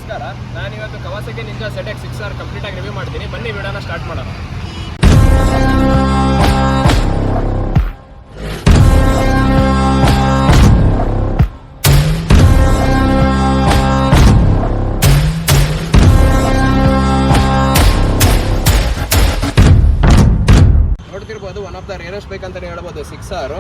ನಮಸ್ಕಾರ. ನಾನಿವತ್ತು Kawasaki ninja ZX 6R ಕಂಪ್ಲೀಟಾಗಿ ರಿವ್ಯೂ ಮಾಡ್ತೀನಿ. ಬನ್ನಿ ವಿಡಿಯೋನ ಸ್ಟಾರ್ಟ್ ಮಾಡೋಣ. ನೋಡ್ತಿರ್ಬೋದು one of the rarest bike ಅಂತಲೇ ಹೇಳ್ಬೋದು 6R.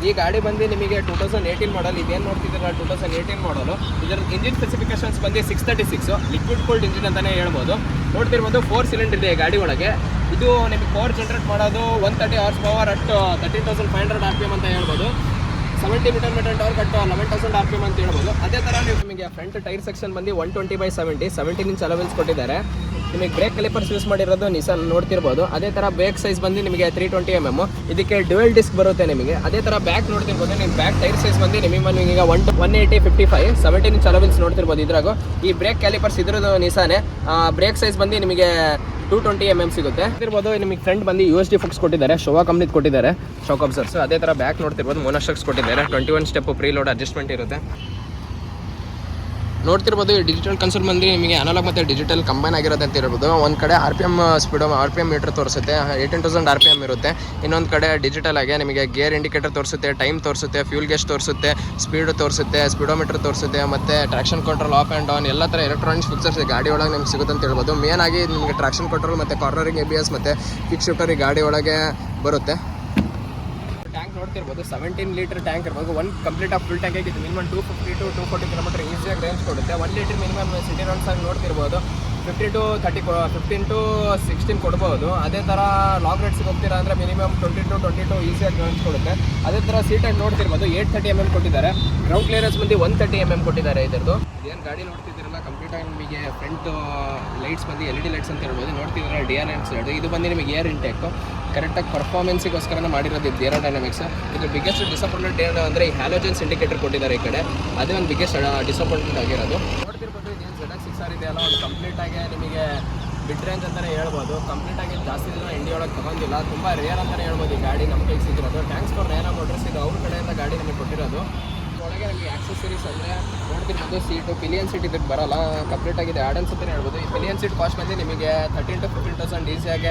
ಈ ಗಾಡಿ ಬಂದು ನಿಮಗೆ 2018 ಮಾಡಲ್. ಇದೇನು ನೋಡ್ತಿದ್ದೀರಾ 2018 ಮಾಡಲು. ಇದರ ಇಂಜಿನ್ ಸ್ಪೆಸಿಫಿಕೇಶನ್ಸ್ ಬಂದು 636 ಲಿಕ್ವಿಡ್ ಕೂಲ್ಡ್ ಇಂಜಿನ್ ಅಂತಲೇ ಹೇಳ್ಬೋದು. ನೋಡ್ತಿರ್ಬೋದು 4 ಸಿಲಿಂಡರ್ ಇದೆ ಗಾಡಿ ಒಳಗೆ. ಇದು ನಿಮಗೆ ಪವರ್ ಜನರೇಟ್ ಮಾಡೋದು 130 ಹಾರ್ಸ್ ಪವರ್ ಅಟ್ 13,500 RPM ಅಂತ ಹೇಳ್ಬೋದು. 70 Nm ಟವರ್ ಕಟ್ಟು 11,000 RPM ಅಂತ ಹೇಳ್ಬೋದು. ಅದೇ ಥರ ನಿಮಗೆ ಫ್ರಂಟ್ ಟೈರ್ ಸೆಕ್ಷನ್ ಬಂದು 120/70 17 ಇಂಚ್ ಅಲವೆಲ್ಸ್ ಕೊಟ್ಟಿದ್ದಾರೆ. ನಿಮಗೆ ಬ್ರೇಕ್ ಕ್ಯಾಲಿಪರ್ಸ್ ಯೂಸ್ ಮಾಡಿರೋದು ನಿಸಾನ್ ನೋಡ್ತಿರ್ಬೋದು. ಅದೇ ಥರ ಬ್ರೇಕ್ ಸೈಜ್ ಬಂದು ನಿಮಗೆ 320 mm. ಇದಕ್ಕೆ ಡ್ಯುಯಲ್ ಡಿಸ್ಕ್ ಬರುತ್ತೆ ನಿಮಗೆ. ಅದೇ ಥರ ಬ್ಯಾಕ್ ನೋಡ್ತಿರ್ಬೋದು. ನಿಮಗೆ ಬ್ಯಾಕ್ ಟೈರ್ ಸೈಜ್ ಬಂದು ನಿಮಗೆ ಈಗ 180/55 17 ಇಂಚ್ ಅಲವೆಲ್ಸ್ ನೋಡ್ತಿರ್ಬೋದು. ಇದ್ರಾಗ ಈ ಬ್ರೇಕ್ ಕ್ಯಾಲಿಪರ್ಸ್ ಇದ್ರದ್ದು ನಿಸಾನೆ. ಬ್ರೇಕ್ ಸೈಜ್ ಬಂದು ನಿಮಗೆ 220 mm ಸಿಗುತ್ತೆ. ಇರ್ಬೋದು ನಿಮಗೆ ಫ್ರಂಟ್ ಬಂದು USD ಫೋಕ್ಸ್ ಕೊಟ್ಟಿದ್ದಾರೆ. ಶೋವಾ ಕಂಪ್ನಿದು ಕೊಟ್ಟಿದ್ದಾರೆ ಶಾಕ್ ಅಬ್ಸರ್ವ್ಸ್. ಅದೇ ಥರ ಬ್ಯಾಕ್ ನೋಡ್ತಿರ್ಬೋದು ಮೋನೋಶಾಕ್ಸ್ ಕೊಟ್ಟಿದ್ದಾರೆ. 21 ಸ್ಟೆಪ್ ಪ್ರೀ ಲೋಡ್ ಅಡ್ಜಸ್ಟ್ಮೆಂಟ್ ಇರುತ್ತೆ. ನೋಡ್ತಿರ್ಬೋದು ಈ ಡಿಜಿಟಲ್ ಕನ್ಸೋಲ್ ಬಂದು ನಿಮಗೆ ಅನಲಾಗ್ ಮತ್ತು ಡಿಜಿಟಲ್ ಕಂಬೈನ್ ಆಗಿರೋದು ಅಂತ ಹೇಳ್ಬೋದು. ಒಂದು ಕಡೆ RPM ಸ್ಪೀಡೋ RPM ಮೀಟರ್ ತೋರಿಸುತ್ತೆ, 18,000 RPM ಇರುತ್ತೆ. ಇನ್ನೊಂದು ಕಡೆ ಡಿಜಿಟಲ್ ಆಗಿ ನಿಮಗೆ ಗೇರ್ ಇಂಡಿಕೇಟರ್ ತೋರಿಸುತ್ತೆ, ಟೈಮ್ ತೋರಿಸುತ್ತೆ, ಫ್ಯೂಲ್ ಗೇಜ್ ತೋರಿಸುತ್ತೆ, ಸ್ಪೀಡ್ ತೋರಿಸುತ್ತೆ, ಸ್ಪೀಡೋಮೀಟರ್ ತೋರಿಸುತ್ತೆ, ಮತ್ತು traction control of and on ಎಲ್ಲ ಥರ ಎಲೆಕ್ಟ್ರಾನಿಕ್ಸ್ ಫೀಚರ್ಸ್ ಗಾಡಿ ಒಳಗೆ ನಿಮ್ಗೆ ಸಿಗುತ್ತೆ ಅಂತ ಹೇಳ್ಬೋದು. ಮೇನ್ ಆಗಿ ನಿಮಗೆ ಟ್ರಾಕ್ಷನ್ ಕಂಟ್ರೋಲ್ ಮತ್ತು ಕಾರ್ನರಿಂಗ್ ABS ಮತ್ತು ಕಿಕ್ ಶಿಫ್ಟರ್ ಈ ಗಾಡಿ ಒಳಗೆ ಬರುತ್ತೆ. ಟ್ಯಾಂಕ್ ನೋಡ್ತಿರ್ಬೋದು 17 ಲೀಟರ್ ಟ್ಯಾಂಕ್ ಇರ್ಬೋದು. ಒಂದು ಕಂಪ್ಲೀಟ್ ಆಫ್ ಫುಲ್ ಟ್ಯಾಂಕ್ ಆಗಿದ್ದು ಮಿನಿಮಮ್ 250 to 240 km ಈಸಿಯಾಗಿ ರೇಂಜ್ ಕೊಡುತ್ತೆ. 1 ಲೀಟರ್ ಮಿನಿಮಮ್ ಸಿಟಿ ರನ್ಸ್ ಆಗಿ ನೋಡ್ತಿರ್ಬೋದು 15 to 16 ಕೊಡ್ಬೋದು. ಅದೇ ಥರ ಲಾಂಗ್ ರೈಡ್ಸ್ಗೆ ಹೋಗ್ತೀರಾ ಅಂದರೆ ಮಿನಿಮಮ್ 20 to 22 ಈಸಿಯಾಗಿ ರೇಂಜ್ ಕೊಡುತ್ತೆ. ಅದೇ ಥರ ಸೀಟಾಗಿ ನೋಡ್ತಿರ್ಬೋದು 830 mm ಕೊಟ್ಟಿದ್ದಾರೆ. ಗ್ರೌಂಡ್ ಕ್ಲಿಯರೆನ್ಸ್ ಬಂದು 130 mm ಕೊಟ್ಟಿದ್ದಾರೆ ಇದರದ್ದು. ಏನು ಗಾಡಿ ನೋಡ್ತಿದ್ದೀರಲ್ಲ ಕಂಪ್ಲೀಟಾಗಿ ನಿಮಗೆ ಫ್ರಂಟ್ ಲೈಟ್ಸ್ ಬಂದು LED ಲೈಟ್ಸ್ ಅಂತ ಹೇಳ್ಬೋದು. ನೋಡ್ತಿದ್ದೀರ DR ಲೈಟ್ಸ್. ಇದು ಬಂದು ನಿಮಗೆ ಏರ್ ಇಂಟೇಕು ಕರೆಕ್ಟಾಗಿ ಪರ್ಫಾರ್ಮೆನ್ಸಿಗೋಸ್ಕರ ಮಾಡಿರೋದು ಇದು ಏರೋಡೈನಮಿಕ್ಸ್. ಇದು ಬಿಗ್ಗೆಸ್ಟ್ ಡಿಸಪಾಯಿಂಟ್ಮೆಂಟ್ ಏನು ಅಂದರೆ ಈ ಹ್ಯಾಲೋಜನ್ಸ್ ಇಂಡಿಕೇಟರ್ ಕೊಟ್ಟಿದ್ದಾರೆ ಈ ಕಡೆ. ಅದೇ ಒಂದು ಬಿಗ್ಗೆಸ್ಟ್ ಡಿಸಪಾಯಿಂಟ್ಮೆಂಟ್ ಆಗಿರೋದು. ನೋಡ್ತಿರ್ಬೋದು ಇದೇನು ZX 6R ಇದೆಯಲ್ಲ ಒಂದು ಕಂಪ್ಲೀಟಾಗಿ ನಿಮಗೆ ಮಿಡ್ ರೇಂಜ್ ಅಂತಲೇ ಹೇಳ್ಬೋದು. ಕಂಪ್ಲೀಟಾಗಿ ಜಾಸ್ತಿ ದಿನ ಇಂಡಿಯಾ ಒಳಗೆ ತೊಗೊಂಡಿಲ್ಲ, ತುಂಬ ರೇರ್ ಅಂತಲೇ ಹೇಳ್ಬೋದು ಈ ಗಾಡಿ ನಮ್ಮ ಕೈಗೆ ಸಿಗಿರೋದು. Thanks for Nayana Motors. ಇದು ಅವ್ರ ಕಡೆಯಿಂದ ಗಾಡಿ ನಮಗೆ ಕೊಟ್ಟಿರೋದು. ಒಳಗೆ ನಮಗೆ ಆಕ್ಸೆಸರೀಸ್ ಅಂದರೆ ನೋಡ್ತಿರ್ಬೋದು ಸೀಟು ಪಿಲಿಯನ್ ಸೀಟ್ ಇದಕ್ಕೆ ಬರೋಲ್ಲ, ಕಂಪ್ಲೀಟ್ ಆಗಿದೆ ಆಡನ್ಸ್ ಅಂತಲೇ ಹೇಳ್ಬೋದು. ಈ ಪಿಲಿಯನ್ ಸೀಟ್ ಕಾಸ್ಟ್ ಬಂದು ನಿಮಗೆ 13 to 15,000 ಈಸಿಯಾಗಿ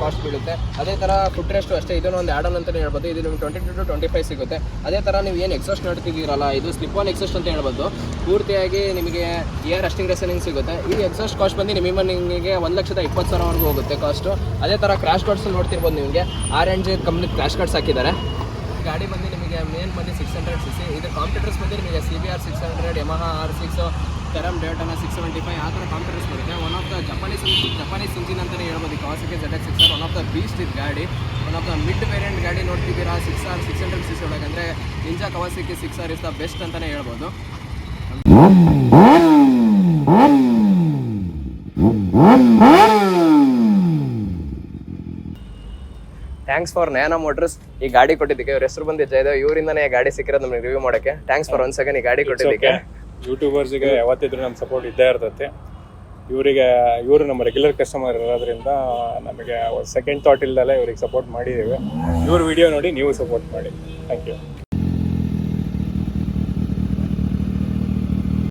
ಕಾಸ್ಟ್ ಬೀಳುತ್ತೆ. ಅದೇ ಥರ ಫುಟ್ ರೆಸ್ಟು ಅಷ್ಟೇ, ಇದನ್ನು ಒಂದು ಆಡನ್ ಅಂತಲೇ ಹೇಳ್ಬೋದು. ಇದು ನಿಮಗೆ 22 to 25 ಸಿಗುತ್ತೆ. ಅದೇ ಥರ ನೀವು ಏನು ಎಕ್ಸಾಸ್ಟ್ ನೋಡ್ತಿದ್ದೀರಲ್ಲ ಇದು ಸ್ಲಿಪ್ ಆನ್ ಎಕ್ಸಾಸ್ಟ್ ಅಂತ ಹೇಳ್ಬೋದು. ಪೂರ್ತಿಯಾಗಿ ನಿಮಗೆ ಏರ್ ಅಸ್ಟಿಂಗ್ ರೆಸನಿಂಗ್ ಸಿಗುತ್ತೆ. ಈ ಎಕ್ಸಾಸ್ಟ್ ಕಾಸ್ಟ್ ಬಂದು ನಿಮಗೆ 1,20,000 ಹೋಗುತ್ತೆ ಕಾಸ್ಟು. ಅದೇ ಥರ ಕ್ರ್ಯಾಶ್ ಕಾರ್ಡ್ಸ್ ನೋಡ್ತಿರ್ಬೋದು. ನಿಮಗೆ R&J ಕಂಪ್ನಿ ಕ್ರ್ಯಾಶ್ ಕಾರ್ಡ್ಸ್ ಹಾಕಿದ್ದಾರೆ. ಗಾಡಿ ಬಂದು ನಿಮಗೆ ಮೇನ್ ಬಂದು 600cc. ಇದು ಕಾಂಪಿಟರ್ಸ್ ಬಂದು ನಿಮಗೆ CBR 600, Yamaha R6, ಟೆರಮ್ ಡೇಟನ 675 ಆ ಥರ ಕಾಂಪಿಟರ್ಸ್ ಬರುತ್ತೆ. One of the Japanese engine ಅಂತಲೇ ಹೇಳ್ಬೋದು. Kawasaki ZX 6R one of the beast ಇದು ಗಾಡಿ. One of the mid variant ಗಾಡಿ ನೋಡ್ತಿದ್ದೀರಾ 6R 600cc ಒಳಗೆ ಅಂದರೆ ninja Kawasaki 6R is the best ಅಂತಲೇ ಹೇಳ್ಬೋದು. ಥ್ಯಾಂಕ್ಸ್ ಫಾರ್ ನಯನಾ ಮೋಟರ್ಸ್ ಈ ಗಾಡಿ ಕೊಟ್ಟಿದ್ದಕ್ಕೆ. ಇವ್ರ ಹೆಸರು ಬಂದು ಜಯದೇವ್. ಇವರಿಂದನೇ ಗಾಡಿ ಸಿಕ್ಕಿರೋದು ನಮಗೆ ರಿವ್ಯೂ ಮಾಡೋಕ್ಕೆ. ಥ್ಯಾಂಕ್ಸ್ ಫಾರ್ ಒನ್ಸ್ ಅಗೇನ್ ಈ ಗಾಡಿ ಕೊಟ್ಟಿದ್ದಕ್ಕೆ. ಯೂಟ್ಯೂಬರ್ಸ್ಗೆ ಯಾವತ್ತಿದ್ರು ನಮ್ಮ ಸಪೋರ್ಟ್ ಇದ್ದೇ ಇರ್ತೈತೆ. ಇವರು ನಮ್ಮ ರೆಗ್ಯುಲರ್ ಕಸ್ಟಮರ್ ಇರೋದ್ರಿಂದ ನಮಗೆ ಸೆಕೆಂಡ್ ಥಾಟ್ ಇಲ್ದಲ್ಲೇ ಇವ್ರಿಗೆ ಸಪೋರ್ಟ್ ಮಾಡಿದ್ದೀವಿ. ಇವ್ರ ವಿಡಿಯೋ ನೋಡಿ ನೀವು ಸಪೋರ್ಟ್ ಮಾಡಿ. Thank you.